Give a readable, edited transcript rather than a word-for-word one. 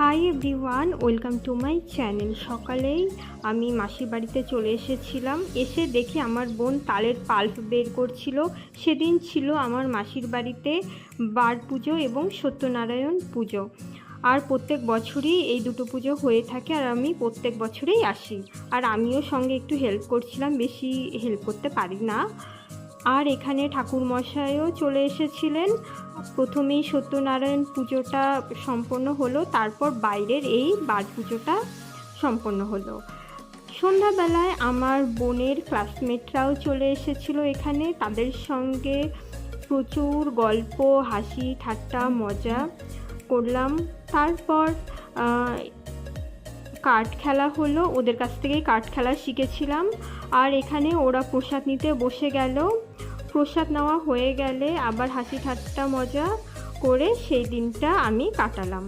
Hi everyone, welcome to my channel. সকালেই আমি মাসির বাড়িতে চলে এসেছিলাম। এসে দেখি আমার বোন তালের পাল্প বের করছিল। সেদিন ছিল আমার মাসির বাড়িতে বার পুজো এবং সত্যনারায়ণ পুজো। আর প্রত্যেক বছরই এই দুটো পুজো হয়ে থাকে, আর আমি প্রত্যেক বছরেই আসি। আর আমিও সঙ্গে একটু হেল্প করছিলাম, বেশি হেল্প করতে পারি না। আর এখানে ঠাকুরমশাইও চলে এসেছিলেন। প্রথমেই সত্যনারায়ণ পুজোটা সম্পন্ন হলো, তারপর বাইরের এই বার পুজোটা সম্পন্ন হলো। সন্ধ্যাবেলায় আমার বোনের ক্লাসমেটরাও চলে এসেছিল এখানে। তাদের সঙ্গে প্রচুর গল্প, হাসি ঠাট্টা মজা করলাম। তারপর কার্ড খেলা হলো, ওদের কাছ থেকেই কার্ড খেলা শিখেছিলাম। আর এখানে ওরা প্রসাদ নিতে বসে গেল। প্রসাদ নেওয়া হয়ে গেলে আবার হাসি ঠাট্টা মজা করে সেই দিনটা আমি কাটালাম।